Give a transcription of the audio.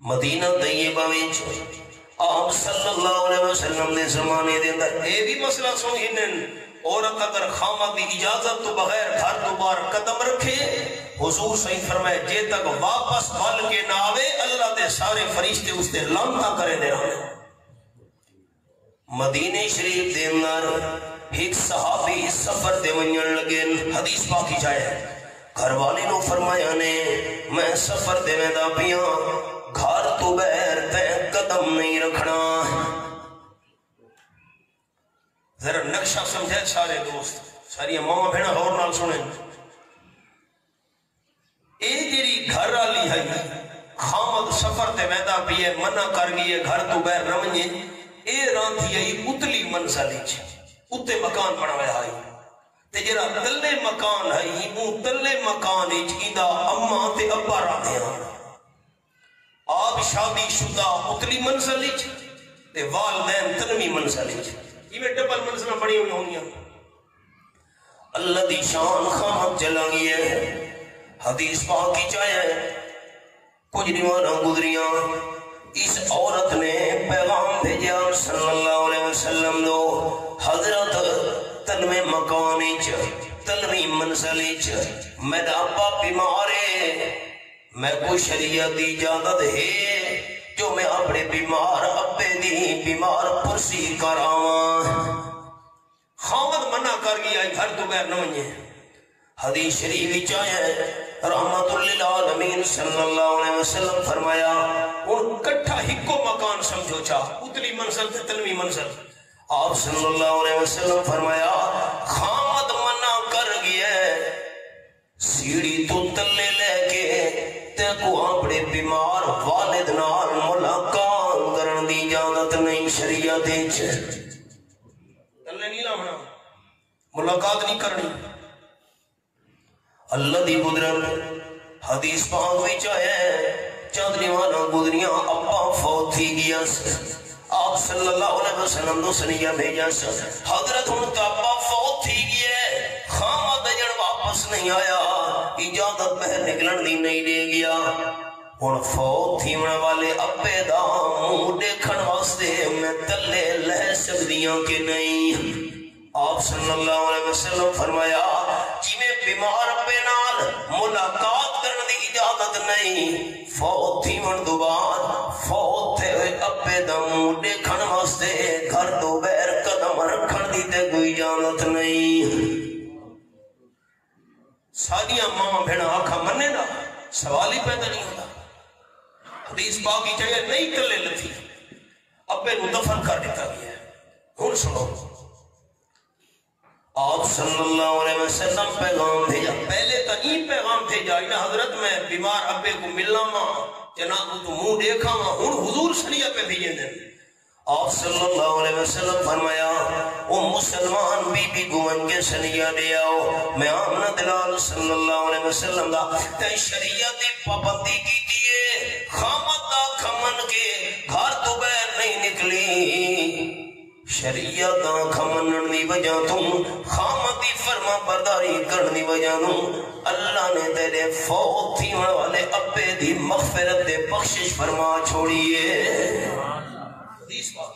مدینہ طیبہ وچ آپ صلی اللہ علیہ وسلم نے زمانے دے اندر اے بھی مسئلہ سنیں عورت اگر خامد دی اجازت تو بغیر گھر تو باہر قدم رکھے حضور صحیح فرمائے جے تک واپس بل کے نہ آوے اللہ دے سارے فرشتے اس تے لعنتاں کرے دے رہے. مدینہ شریف دے اندر ایک صحابی سفر دے ونجن لگے حدیث پاک ہی جائے گھر والے نو فرمایا نے میں سفر دے میں دا پیاں گھر تو بغیر تے قدم نہیں رکھنا. ذرا نقشہ سمجھے سارے دوست ساری ماما بہنا غور نال سنیں. اے جیری گھر والی ہے خامد سفر تے ویدا پیے منع کر گئی گھر تو بغیر نہ ونجے اے راندھی ہے اتلی منزل وچ اتے مکان بنایا ہے تے جڑا تلے مکان ہے او تلے مکان وچ ایندا اما تے ابا رہندے ہیں. آپ شادی شدہ اتلی منزل وچ تے والدین تنوی منزل وچ یہ ڈبل منزلہ بڑی ہوئی ہونی ہیں. اللہ دی شان خامد چلا گئی ہے. حدیث پاک کی چاہے کچھ دیوانہ گزریاں اس عورت نے پیغام بھیجا صلی اللہ علیہ وسلم دو حضرت تنوی مکانیچ تنوی منزلیچ میرا ابا بیمارے میں کو شریعت دی اجازت ہے جو میں اپنے بیمار ابے دی بیمار پرسی کراواں. خامد منع کر گیا گھر تو بغیر نہ ونجے. حدیث شریف چاہے رحمت للعالمین صلی اللہ علیہ وسلم فرمایا ان کٹھا ہکو مکان سمجھو چاہ اتلی منزل تے تنوی منزل. آپ صلی اللہ علیہ وسلم فرمایا خامد منع کر گیا سیڑھی تو تلے لے کے تے کو اپنے بیمار والد نال ملاقات کرن دی اجازت نہیں شریعت وچ. تلے نہیں لاونا ملاقات نہیں کرنی. اللہ دی قدرت حدیث پاک وچ ہے چند دیوانہ گزریاں ابا فوت تھی گیا آپ صلی اللہ علیہ وسلم دو سنیہ بھیجا حضرت ان کا ابا فوت تھی گیا خامد جڑ واپس نہیں آیا اجازت بہر نکلن دی نہیں دے گیا. ان فوت تھی من والے ابے دا منہ دیکھن واسطے میں تلے لہ سکدیاں کہ نہیں. آپ صلی اللہ علیہ وسلم فرمایا جی میں بیمار ابے نال ملاقات کرنے دی اجازت نہیں فوت تھی من دو بعد فوت تھے ابے دا منہ دیکھن واسطے گھر تو بغیر قدم رکھن دی تے کوئی اجازت نہیں. ساریاں ماں بہنا آنکھا مننے نا سوال ہی پیدا نہیں ہوتا. حدیث پاک کی جگہ نہیں تلے لتھی ابے نو دفن کر دیتا گیا. ہن سنو آپ صلی اللہ علیہ وسلم پیغام بھیجا پہلے تو این پیغام بھیجا حضرت میں بیمار ابے کو ملنا ماں جناب تو منہ دیکھا ماں ہن حضور شریعت پہ بھیجے دیں. آپ صلی اللہ علیہ وسلم فرمایا وہ مسلمان بی بی گون کے سنیہ لے آؤ میں آمنہ دلال صلی اللہ علیہ وسلم دا تے شریعت پابندی کی دیئے خامد دا کھمن کے گھر تو بیر نہیں نکلی. شریعت کھمنن دی وجہ تم خامد دی فرما برداری کرن دی وجہ تم اللہ نے تیرے فوت تھی والے ابے دی مغفرت دے بخشش فرما چھوڑیے. حدیث پاک